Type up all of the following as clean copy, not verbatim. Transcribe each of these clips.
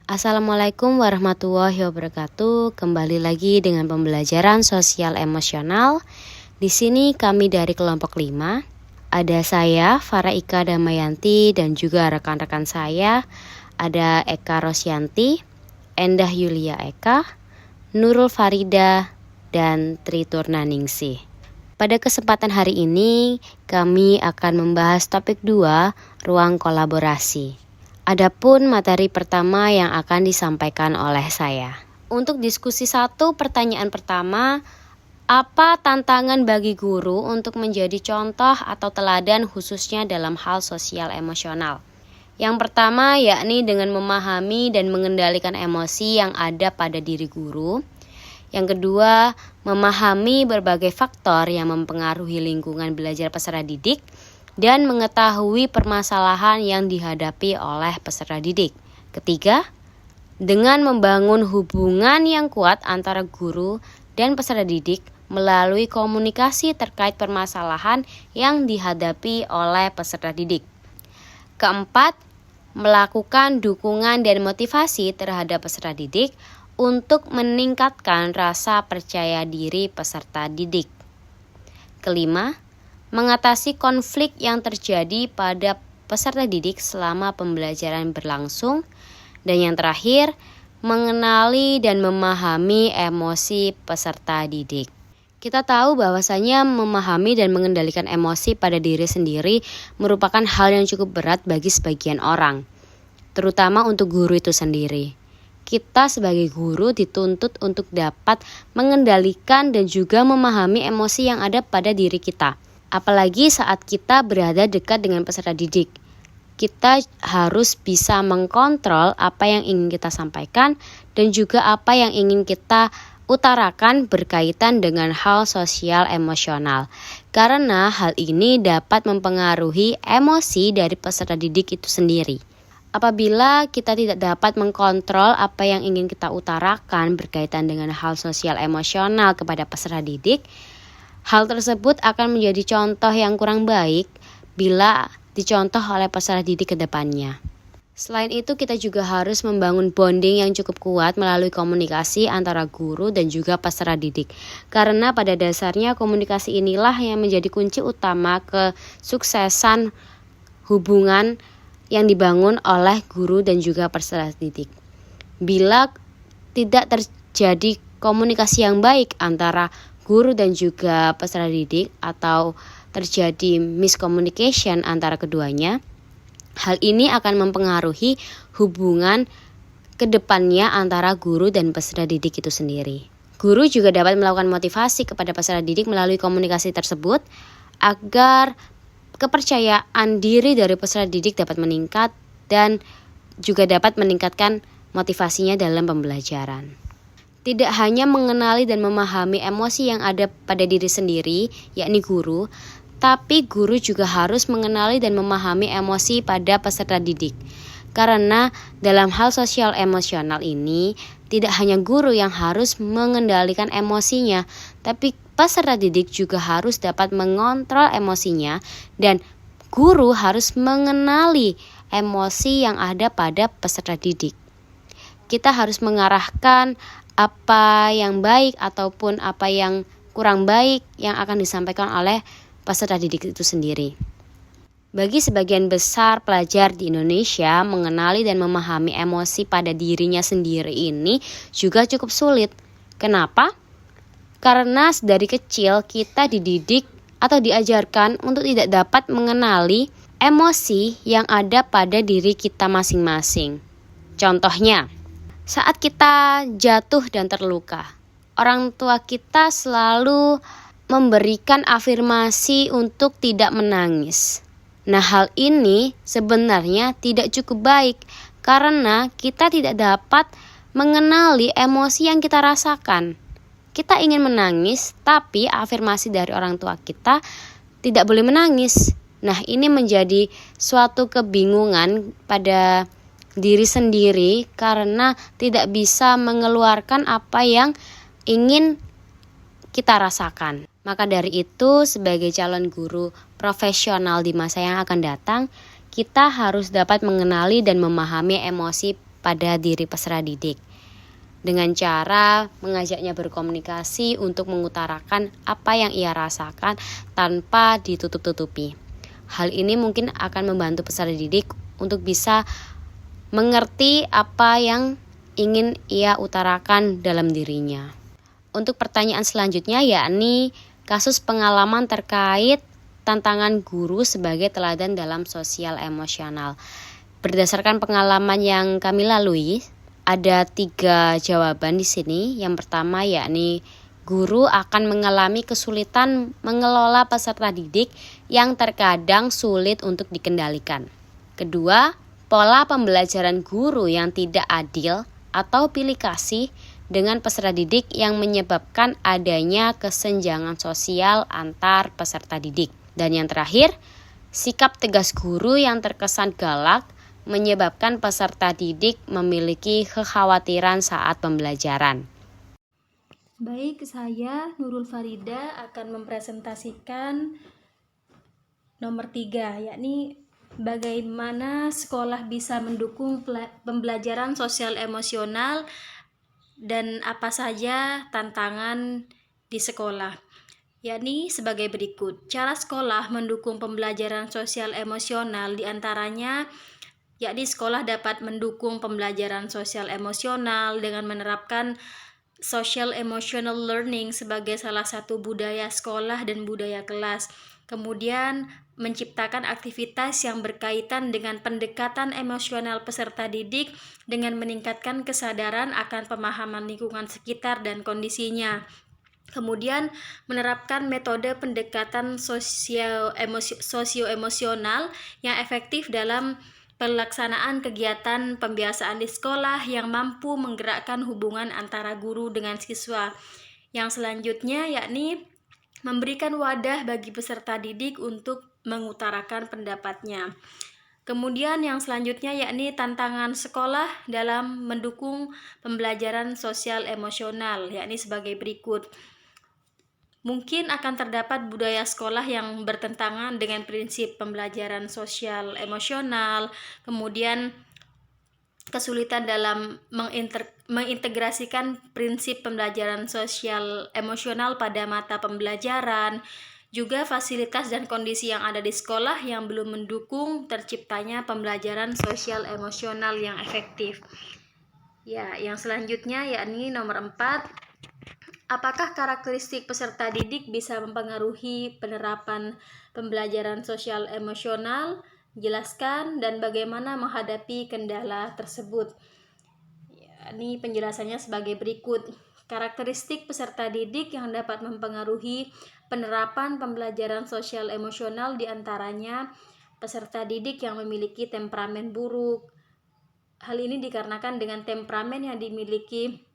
Assalamualaikum warahmatullahi wabarakatuh. Kembali lagi dengan pembelajaran sosial emosional. Di sini kami dari kelompok 5. Ada saya, Farah Ika Damayanti, dan juga rekan-rekan saya. Ada Eka Rosyanti, Endah Yulia Eka, Nurul Farida, dan Tri Turnaningsih. Pada kesempatan hari ini, kami akan membahas topik 2, ruang kolaborasi. Adapun materi pertama yang akan disampaikan oleh saya. Untuk diskusi 1, pertanyaan pertama, apa tantangan bagi guru untuk menjadi contoh atau teladan khususnya dalam hal sosial emosional? Yang pertama yakni dengan memahami dan mengendalikan emosi yang ada pada diri guru. Yang kedua, memahami berbagai faktor yang mempengaruhi lingkungan belajar peserta didik dan mengetahui permasalahan yang dihadapi oleh peserta didik. Ketiga, dengan membangun hubungan yang kuat antara guru dan peserta didik melalui komunikasi terkait permasalahan yang dihadapi oleh peserta didik. Keempat, melakukan dukungan dan motivasi terhadap peserta didik untuk meningkatkan rasa percaya diri peserta didik. Kelima, mengatasi konflik yang terjadi pada peserta didik selama pembelajaran berlangsung. Dan yang terakhir, mengenali dan memahami emosi peserta didik. Kita tahu bahwasanya memahami dan mengendalikan emosi pada diri sendiri merupakan hal yang cukup berat bagi sebagian orang, terutama untuk guru itu sendiri. Kita sebagai guru dituntut untuk dapat mengendalikan dan juga memahami emosi yang ada pada diri kita. Apalagi saat kita berada dekat dengan peserta didik. Kita harus bisa mengkontrol apa yang ingin kita sampaikan dan juga apa yang ingin kita utarakan berkaitan dengan hal sosial emosional. Karena hal ini dapat mempengaruhi emosi dari peserta didik itu sendiri. Apabila kita tidak dapat mengkontrol apa yang ingin kita utarakan berkaitan dengan hal sosial emosional kepada peserta didik, hal tersebut akan menjadi contoh yang kurang baik bila dicontoh oleh peserta didik ke depannya. Selain itu, kita juga harus membangun bonding yang cukup kuat melalui komunikasi antara guru dan juga peserta didik. Karena pada dasarnya komunikasi inilah yang menjadi kunci utama kesuksesan hubungan yang dibangun oleh guru dan juga peserta didik. Bila tidak terjadi komunikasi yang baik antara guru dan juga peserta didik atau terjadi miscommunication antara keduanya, hal ini akan mempengaruhi hubungan kedepannya antara guru dan peserta didik itu sendiri. Guru juga dapat melakukan motivasi kepada peserta didik melalui komunikasi tersebut agar kepercayaan diri dari peserta didik dapat meningkat dan juga dapat meningkatkan motivasinya dalam pembelajaran. Tidak hanya mengenali dan memahami emosi yang ada pada diri sendiri, yakni guru, tapi guru juga harus mengenali dan memahami emosi pada peserta didik. Karena dalam hal sosial emosional ini, tidak hanya guru yang harus mengendalikan emosinya, tapi peserta didik juga harus dapat mengontrol emosinya dan guru harus mengenali emosi yang ada pada peserta didik. Kita harus mengarahkan apa yang baik ataupun apa yang kurang baik yang akan disampaikan oleh peserta didik itu sendiri. Bagi sebagian besar pelajar di Indonesia, mengenali dan memahami emosi pada dirinya sendiri ini juga cukup sulit. Kenapa? Karena dari kecil kita dididik atau diajarkan untuk tidak dapat mengenali emosi yang ada pada diri kita masing-masing. Contohnya, saat kita jatuh dan terluka, orang tua kita selalu memberikan afirmasi untuk tidak menangis. Nah, hal ini sebenarnya tidak cukup baik karena kita tidak dapat mengenali emosi yang kita rasakan. Kita ingin menangis, tapi afirmasi dari orang tua kita tidak boleh menangis. Nah, ini menjadi suatu kebingungan pada diri sendiri karena tidak bisa mengeluarkan apa yang ingin kita rasakan. Maka dari itu, sebagai calon guru profesional di masa yang akan datang, kita harus dapat mengenali dan memahami emosi pada diri peserta didik dengan cara mengajaknya berkomunikasi untuk mengutarakan apa yang ia rasakan tanpa ditutup-tutupi. Hal ini mungkin akan membantu peserta didik untuk bisa mengerti apa yang ingin ia utarakan dalam dirinya. Untuk pertanyaan selanjutnya yakni kasus pengalaman terkait tantangan guru sebagai teladan dalam sosial emosional. Berdasarkan pengalaman yang kami lalui, ada 3 jawaban di sini. Yang pertama yakni guru akan mengalami kesulitan mengelola peserta didik yang terkadang sulit untuk dikendalikan. Kedua, pola pembelajaran guru yang tidak adil atau pilih kasih dengan peserta didik yang menyebabkan adanya kesenjangan sosial antar peserta didik. Dan yang terakhir, sikap tegas guru yang terkesan galak menyebabkan peserta didik memiliki kekhawatiran saat pembelajaran. Baik, saya Nurul Farida akan mempresentasikan nomor 3, yakni bagaimana sekolah bisa mendukung pembelajaran sosial emosional dan apa saja tantangan di sekolah. Yakni sebagai berikut. Cara sekolah mendukung pembelajaran sosial emosional diantaranya yakni sekolah dapat mendukung pembelajaran sosial emosional dengan menerapkan social emotional learning sebagai salah satu budaya sekolah dan budaya kelas. Kemudian menciptakan aktivitas yang berkaitan dengan pendekatan emosional peserta didik dengan meningkatkan kesadaran akan pemahaman lingkungan sekitar dan kondisinya. Kemudian menerapkan metode pendekatan sosio-emosional yang efektif dalam pelaksanaan kegiatan pembiasaan di sekolah yang mampu menggerakkan hubungan antara guru dengan siswa. Yang selanjutnya yakni memberikan wadah bagi peserta didik untuk mengutarakan pendapatnya. Kemudian yang selanjutnya yakni tantangan sekolah dalam mendukung pembelajaran sosial emosional, yakni sebagai berikut. Mungkin akan terdapat budaya sekolah yang bertentangan dengan prinsip pembelajaran sosial emosional, kemudian kesulitan dalam mengintegrasikan prinsip pembelajaran sosial emosional pada mata pembelajaran, juga fasilitas dan kondisi yang ada di sekolah yang belum mendukung terciptanya pembelajaran sosial emosional yang efektif. Ya, yang selanjutnya yakni nomor 4. Apakah karakteristik peserta didik bisa mempengaruhi penerapan pembelajaran sosial emosional? Jelaskan dan bagaimana menghadapi kendala tersebut. Ini penjelasannya sebagai berikut. Karakteristik peserta didik yang dapat mempengaruhi penerapan pembelajaran sosial emosional diantaranya peserta didik yang memiliki temperamen buruk. Hal ini dikarenakan dengan temperamen yang dimiliki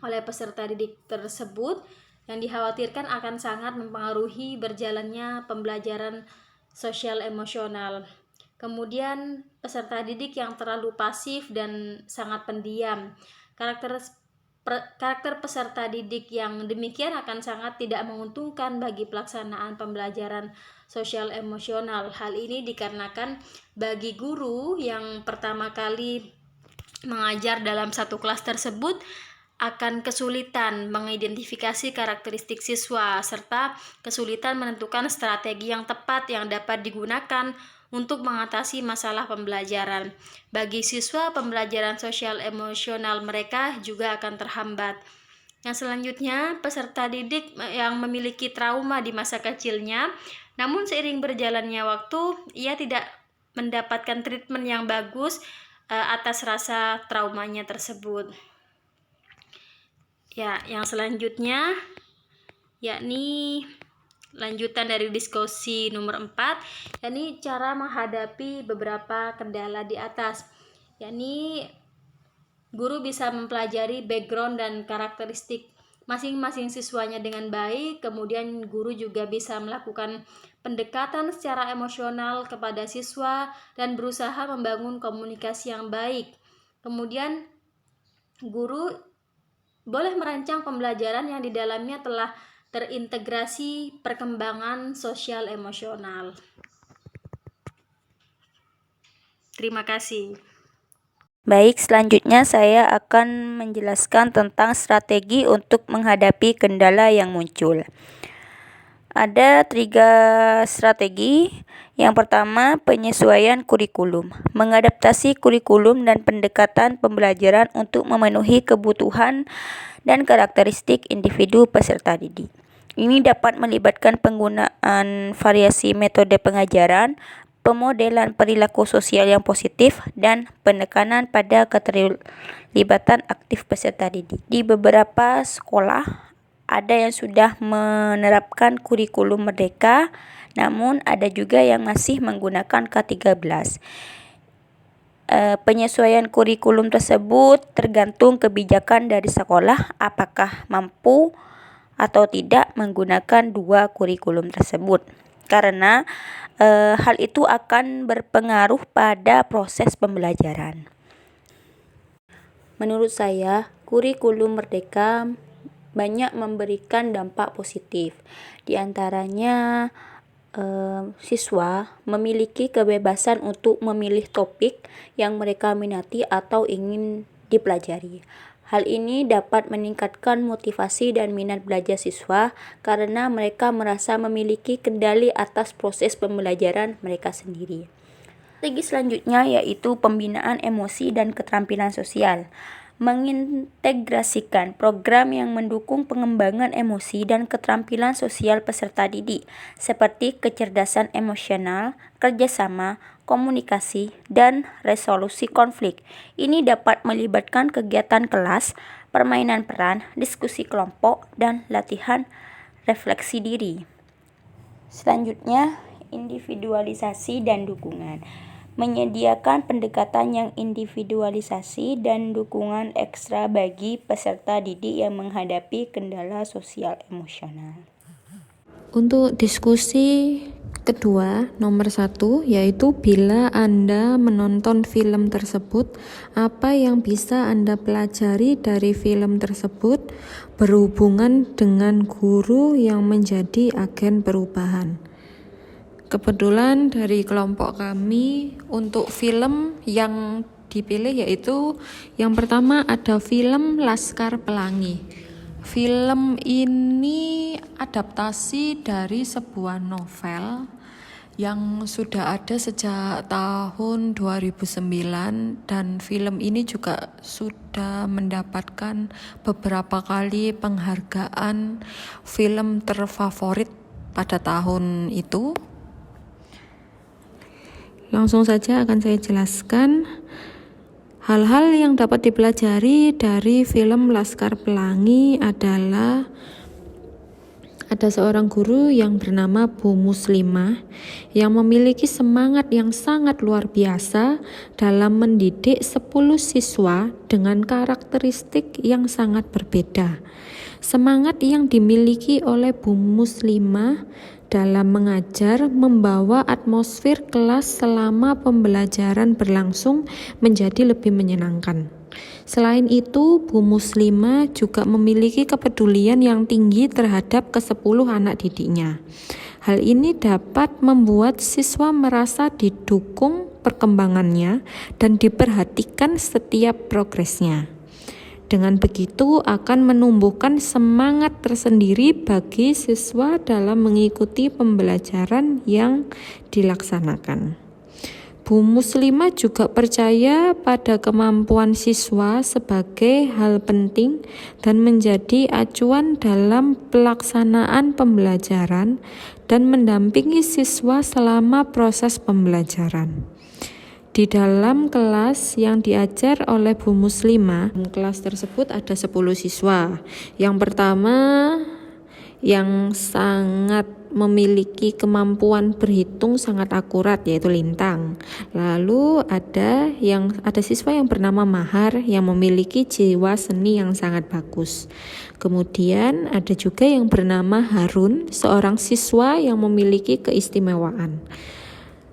oleh peserta didik tersebut yang dikhawatirkan akan sangat mempengaruhi berjalannya pembelajaran sosial emosional. Kemudian peserta didik yang terlalu pasif dan sangat pendiam. Karakter peserta didik yang demikian akan sangat tidak menguntungkan bagi pelaksanaan pembelajaran sosial emosional. Hal ini dikarenakan bagi guru yang pertama kali mengajar dalam satu kelas tersebut akan kesulitan mengidentifikasi karakteristik siswa serta kesulitan menentukan strategi yang tepat yang dapat digunakan untuk mengatasi masalah pembelajaran. Bagi siswa, pembelajaran sosial emosional mereka juga akan terhambat. Yang selanjutnya, peserta didik yang memiliki trauma di masa kecilnya, namun seiring berjalannya waktu, ia tidak mendapatkan treatment yang bagus atas rasa traumanya tersebut. Ya, yang selanjutnya yakni lanjutan dari diskusi nomor 4, yakni cara menghadapi beberapa kendala di atas. Yakni guru bisa mempelajari background dan karakteristik masing-masing siswanya dengan baik, kemudian guru juga bisa melakukan pendekatan secara emosional kepada siswa dan berusaha membangun komunikasi yang baik. Kemudian guru boleh merancang pembelajaran yang di dalamnya telah terintegrasi perkembangan sosial emosional. Terima kasih. Baik, selanjutnya saya akan menjelaskan tentang strategi untuk menghadapi kendala yang muncul. Ada 3 strategi. Yang pertama, penyesuaian kurikulum. Mengadaptasi kurikulum dan pendekatan pembelajaran untuk memenuhi kebutuhan dan karakteristik individu peserta didik. Ini dapat melibatkan penggunaan variasi metode pengajaran, pemodelan perilaku sosial yang positif, dan penekanan pada keterlibatan aktif peserta didik. Di beberapa sekolah ada yang sudah menerapkan kurikulum merdeka, namun ada juga yang masih menggunakan K13. Penyesuaian kurikulum tersebut tergantung kebijakan dari sekolah apakah mampu atau tidak menggunakan 2 kurikulum tersebut. Karena hal itu akan berpengaruh pada proses pembelajaran. Menurut saya, kurikulum merdeka banyak memberikan dampak positif. Di antaranya siswa memiliki kebebasan untuk memilih topik yang mereka minati atau ingin dipelajari. Hal ini dapat meningkatkan motivasi dan minat belajar siswa karena mereka merasa memiliki kendali atas proses pembelajaran mereka sendiri. Strategi selanjutnya yaitu pembinaan emosi dan keterampilan sosial. Mengintegrasikan program yang mendukung pengembangan emosi dan keterampilan sosial peserta didik, seperti kecerdasan emosional, kerjasama, komunikasi, dan resolusi konflik. Ini dapat melibatkan kegiatan kelas, permainan peran, diskusi kelompok, dan latihan refleksi diri. Selanjutnya, individualisasi dan dukungan. Menyediakan pendekatan yang individualisasi dan dukungan ekstra bagi peserta didik yang menghadapi kendala sosial emosional. Untuk diskusi kedua, nomor 1, yaitu bila Anda menonton film tersebut, apa yang bisa Anda pelajari dari film tersebut berhubungan dengan guru yang menjadi agen perubahan. Kebetulan dari kelompok kami untuk film yang dipilih yaitu yang pertama ada film Laskar Pelangi. Film ini adaptasi dari sebuah novel yang sudah ada sejak tahun 2009 dan film ini juga sudah mendapatkan beberapa kali penghargaan film terfavorit pada tahun itu. Langsung saja akan saya jelaskan hal-hal yang dapat dipelajari dari film Laskar Pelangi adalah ada seorang guru yang bernama Bu Muslimah yang memiliki semangat yang sangat luar biasa dalam mendidik 10 siswa dengan karakteristik yang sangat berbeda. Semangat yang dimiliki oleh Bu Muslimah dalam mengajar membawa atmosfer kelas selama pembelajaran berlangsung menjadi lebih menyenangkan. Selain itu, Bu Muslimah juga memiliki kepedulian yang tinggi terhadap ke-10 anak didiknya. Hal ini dapat membuat siswa merasa didukung perkembangannya dan diperhatikan setiap progresnya. Dengan begitu akan menumbuhkan semangat tersendiri bagi siswa dalam mengikuti pembelajaran yang dilaksanakan. Bu Muslimah juga percaya pada kemampuan siswa sebagai hal penting dan menjadi acuan dalam pelaksanaan pembelajaran dan mendampingi siswa selama proses pembelajaran. Di dalam kelas yang diajar oleh Bu Muslimah, kelas tersebut ada 10 siswa. Yang pertama yang sangat memiliki kemampuan berhitung sangat akurat yaitu Lintang. Lalu ada siswa yang bernama Mahar yang memiliki jiwa seni yang sangat bagus. Kemudian ada juga yang bernama Harun, seorang siswa yang memiliki keistimewaan.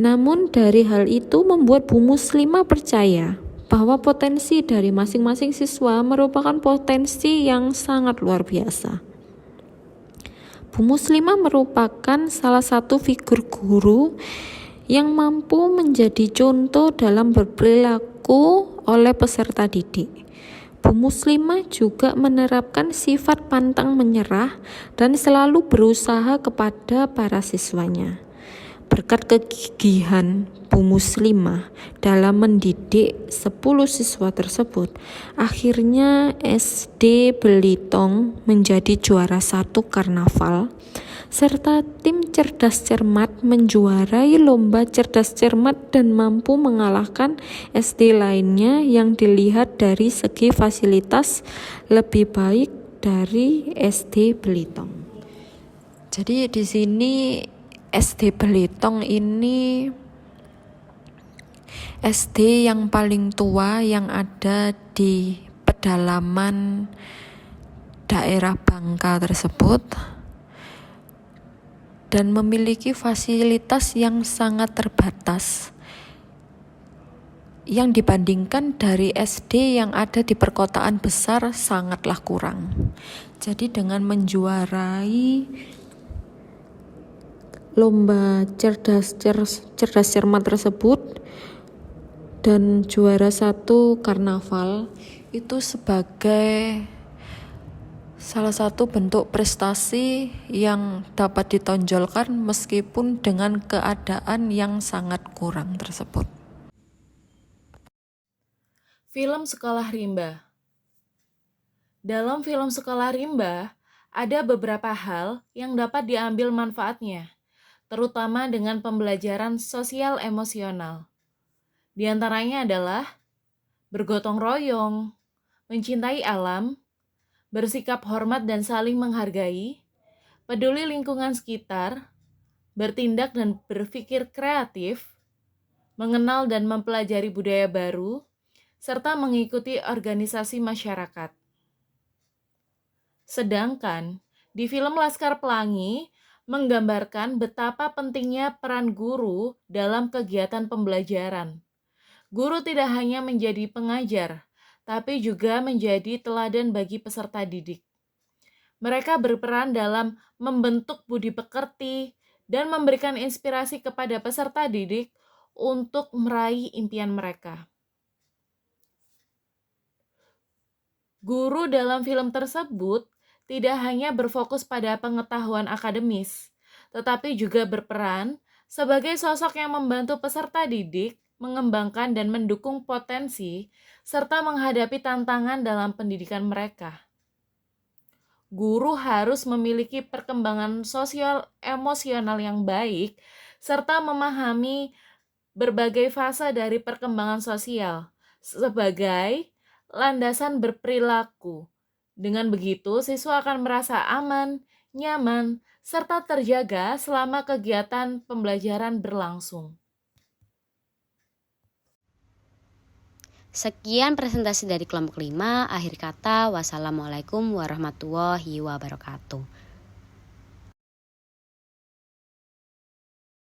Namun dari hal itu membuat Bu Muslimah percaya bahwa potensi dari masing-masing siswa merupakan potensi yang sangat luar biasa. Bu Muslimah merupakan salah satu figur guru yang mampu menjadi contoh dalam berperilaku oleh peserta didik. Bu Muslimah juga menerapkan sifat pantang menyerah dan selalu berusaha kepada para siswanya. Berkat kegigihan Bu Muslimah dalam mendidik 10 siswa tersebut, akhirnya SD Belitong menjadi juara 1 karnaval, serta tim cerdas cermat menjuarai lomba cerdas cermat dan mampu mengalahkan SD lainnya yang dilihat dari segi fasilitas lebih baik dari SD Belitong. Jadi di sini SD Belitong ini SD yang paling tua yang ada di pedalaman daerah Bangka tersebut dan memiliki fasilitas yang sangat terbatas yang dibandingkan dari SD yang ada di perkotaan besar sangatlah kurang. Jadi dengan menjuarai lomba cerdas cermat tersebut dan juara 1 karnaval itu sebagai salah satu bentuk prestasi yang dapat ditonjolkan meskipun dengan keadaan yang sangat kurang tersebut. Film Sekolah Rimba. Dalam film Sekolah Rimba, ada beberapa hal yang dapat diambil manfaatnya, terutama dengan pembelajaran sosial emosional. Di antaranya adalah bergotong royong, mencintai alam, bersikap hormat dan saling menghargai, peduli lingkungan sekitar, bertindak dan berpikir kreatif, mengenal dan mempelajari budaya baru, serta mengikuti organisasi masyarakat. Sedangkan di film Laskar Pelangi menggambarkan betapa pentingnya peran guru dalam kegiatan pembelajaran. Guru tidak hanya menjadi pengajar, tapi juga menjadi teladan bagi peserta didik. Mereka berperan dalam membentuk budi pekerti dan memberikan inspirasi kepada peserta didik untuk meraih impian mereka. Guru dalam film tersebut tidak hanya berfokus pada pengetahuan akademis, tetapi juga berperan sebagai sosok yang membantu peserta didik mengembangkan dan mendukung potensi, serta menghadapi tantangan dalam pendidikan mereka. Guru harus memiliki perkembangan sosial emosional yang baik, serta memahami berbagai fase dari perkembangan sosial sebagai landasan berperilaku. Dengan begitu, siswa akan merasa aman, nyaman, serta terjaga selama kegiatan pembelajaran berlangsung. Sekian presentasi dari kelompok 5. Akhir kata, wassalamualaikum warahmatullahi wabarakatuh.